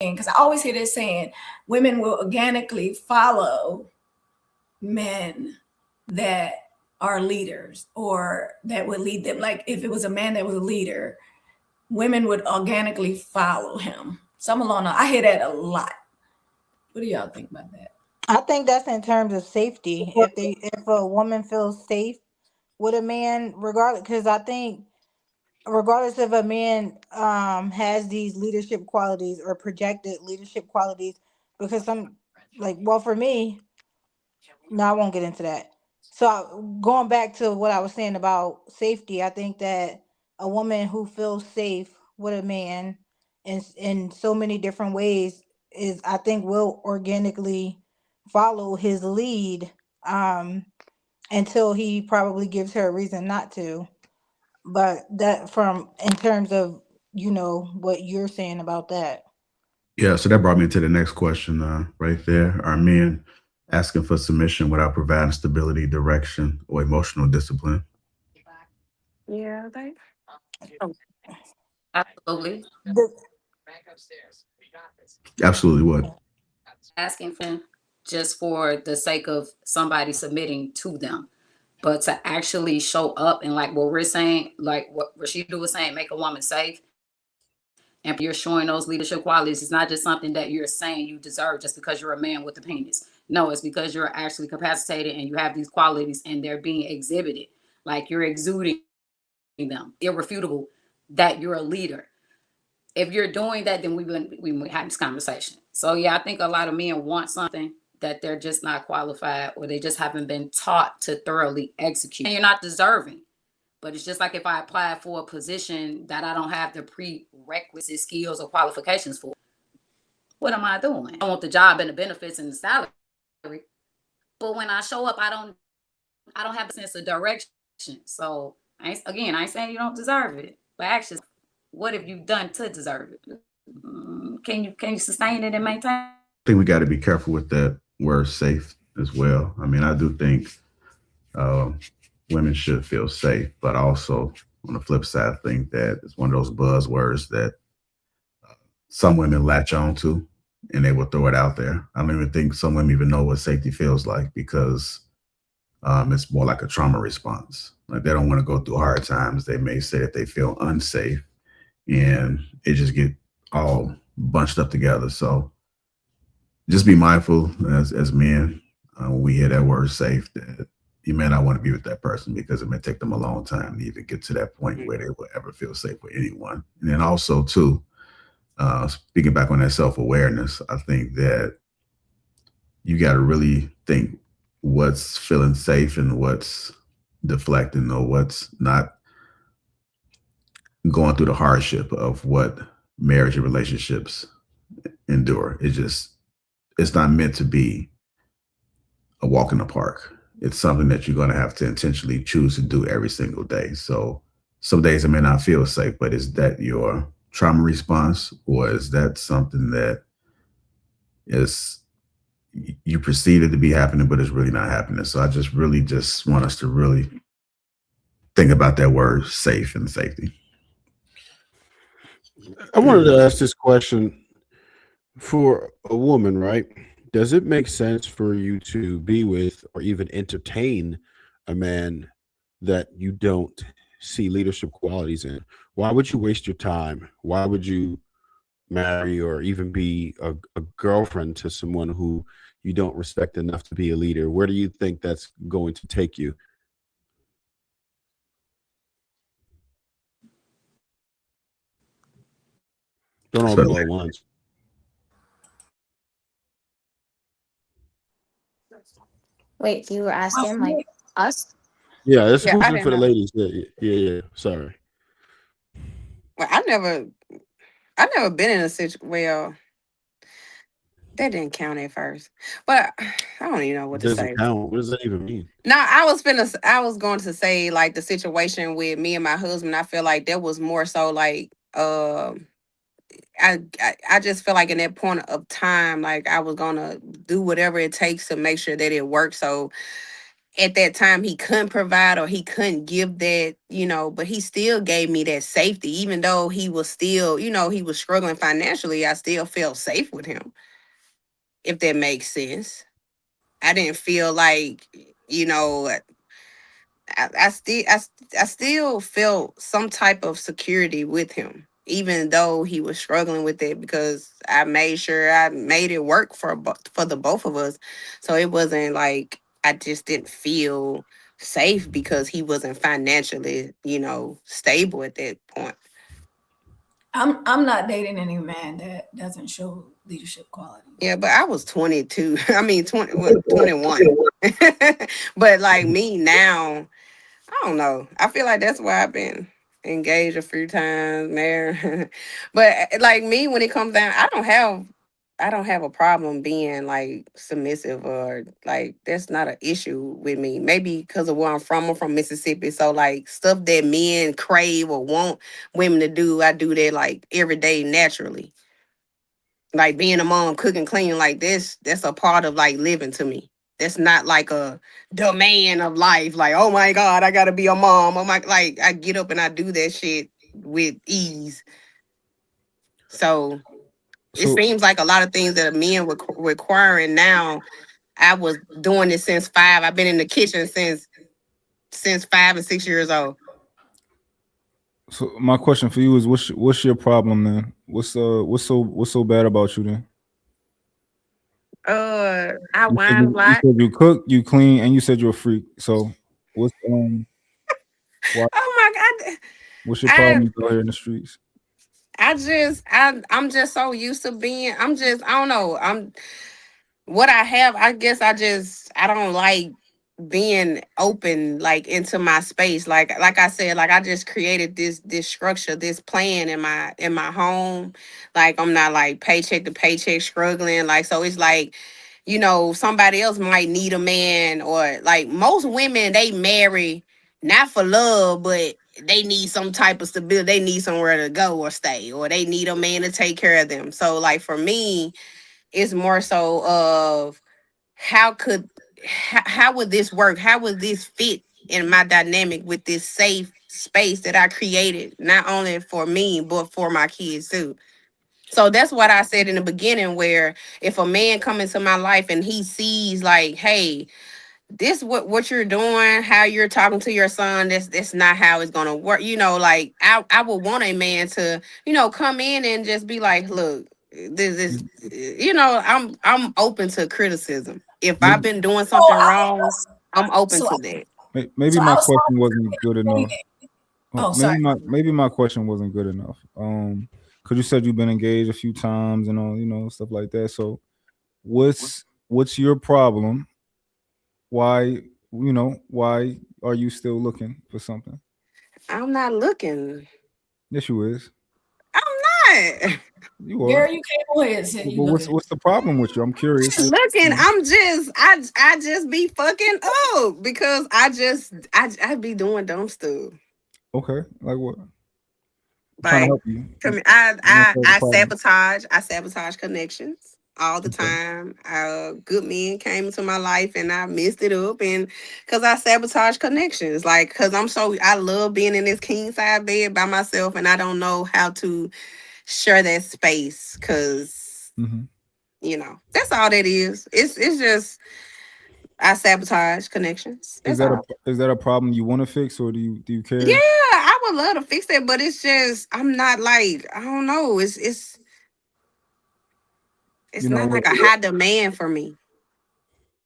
because I always hear this saying, women will organically follow men that are leaders or that would lead them. Like if it was a man that was a leader, women would organically follow him. Some along, I hear that a lot. What do y'all think about that? I think that's in terms of safety. If a woman feels safe with a man, regardless, because I think regardless if a man has these leadership qualities or projected leadership qualities, because some like well for me, no, I won't get into that. So going back to what I was saying about safety, I think that a woman who feels safe with a man in so many different ways is I think will organically follow his lead um until he probably gives her a reason not to. But that from in terms of what you're saying about that. Yeah, so that brought me to the next question, right there. Are men asking for submission without providing stability, direction, or emotional discipline? Yeah, they. Oh, absolutely. The, Absolutely. What? Asking for just for the sake of somebody submitting to them. But to actually show up and like what we're saying, like what Rashida was saying, make a woman safe. And you're showing those leadership qualities. It's not just something that you're saying you deserve just because you're a man with a penis. No, it's because you're actually capacitated and you have these qualities and they're being exhibited. Like you're exuding them, irrefutable that you're a leader. If you're doing that, then we have this conversation. So yeah, I think a lot of men want something that they're just not qualified or they just haven't been taught to thoroughly execute. And you're not deserving. But it's just like if I applied for a position that I don't have the prerequisite skills or qualifications for. What am I doing? I want the job and the benefits and the salary. But when I show up, I don't have a sense of direction. So I ain't saying you don't deserve it. But actually, what have you done to deserve it? Can you sustain it and maintain it? I think we got to be careful with that word safe as well. I mean, I do think uh, women should feel safe, but also on the flip side, I think that it's one of those buzzwords that some women latch on to and they will throw it out there. I don't even think some women even know what safety feels like because it's more like a trauma response. Like they don't want to go through hard times. They may say that they feel unsafe and it just get all bunched up together. So just be mindful as men when we hear that word safe that you may not want to be with that person because it may take them a long time to even get to that point where they will ever feel safe with anyone. And then also too, speaking back on that self-awareness, I think that you got to really think what's feeling safe and what's deflecting or what's not going through the hardship of what marriage and relationships endure. It's not meant to be a walk in the park. It's something that you're going to have to intentionally choose to do every single day. So some days it may not feel safe, but is that your trauma response or is that something that is you perceive it to be happening, but it's really not happening? So I just really just want us to really think about that word safe and safety. I wanted to ask this question for a woman, right? Does it make sense for you to be with or even entertain a man that you don't see leadership qualities in? Why would you waste your time? Why would you marry or even be a girlfriend to someone who you don't respect enough to be a leader? Where do you think that's going to take you? Don't all So blow at once. Wait, you were asking like us? Yeah, this Yeah, I question didn't for the know. ladies. Yeah. Sorry. Well, I never been in a situation. Well, that didn't count at first, but I don't even know It what to doesn't say. count. What does that even mean? No, I was going to say like the situation with me and my husband. I feel like that was more so like I just feel like in that point of time, like I was gonna do whatever it takes to make sure that it works. So at that time he couldn't provide or he couldn't give that, but he still gave me that safety, even though he was still, he was struggling financially. I still felt safe with him, if that makes sense. I didn't feel like, you know, I still felt some type of security with him, even though he was struggling with it, because I made sure I made it work for the both of us. So it wasn't like I just didn't feel safe because he wasn't financially, stable at that point. I'm not dating any man that doesn't show leadership qualities. Yeah, but I was 22. I mean, 21. But like me now, I don't know. I feel like that's why I've been engaged a few times, married. But like me, when it comes down, I don't have a problem being like submissive, or like that's not an issue with me. Maybe because of where I'm from. I'm from Mississippi, so like stuff that men crave or want women to do, I do that like every day naturally. Like being a mom, cooking, clean, like this, that's a part of like living to me. That's not like a demand of life. Like, oh my God, I gotta be a mom. Oh my, like I get up and I do that shit with ease. So it So seems like a lot of things that men were requiring now. I was doing it since 5. I've been in the kitchen since 5 and 6 years old. so my question for you is, what's your problem then? What's so bad about you then? I You said whine a you lot. said you cook, you clean, and you said you're a freak. So what's why, Oh my God. what's your I problem out here in the streets? I'm just so used to being. I don't know. What I have, I guess I don't like being open like into my space. Like I said, like I just created this structure, this plan in my home. Like I'm not like paycheck to paycheck struggling. Like so it's like, somebody else might need a man, or like most women, they marry not for love, but they need some type of stability. They need somewhere to go or stay, or they need a man to take care of them. So like for me, it's more so of how would this work? How would this fit in my dynamic with this safe space that I created, not only for me, but for my kids too. So that's what I said in the beginning, where if a man come into my life and he sees like, hey, this what you're doing, how you're talking to your son, that's not how it's gonna work. Like I would want a man to, come in and just be like, look, this is, I'm open to criticism. If I've Maybe been doing So something I wrong, I'm open so to that. maybe so my I was question wasn't good enough. oh sorry. Maybe my question wasn't good enough. Because you said you've been engaged a few times and all, stuff like that. So what's your problem? Why are you still looking for something? I'm not looking. Yes, you is. I'm not You are. Girl, you came on here and said But you what's looking. what's the problem with you? I'm curious. looking. I just be fucking up because I be doing dumb stuff. Okay, like what? I'm trying to Like, help you. I'm not solve the I problem. sabotage. I sabotage connections all the Okay. time. Good men came into my life and I messed it up, and because I sabotage connections, like because I love being in this king side bed by myself, and I don't know how to share that space because hmm that's all that is. It's just I sabotage connections. Is That's that all. a problem you want to fix, or do you Yeah, care? I would love to fix that, but it's just I'm not like I don't know. It's You not know, like a high demand for me.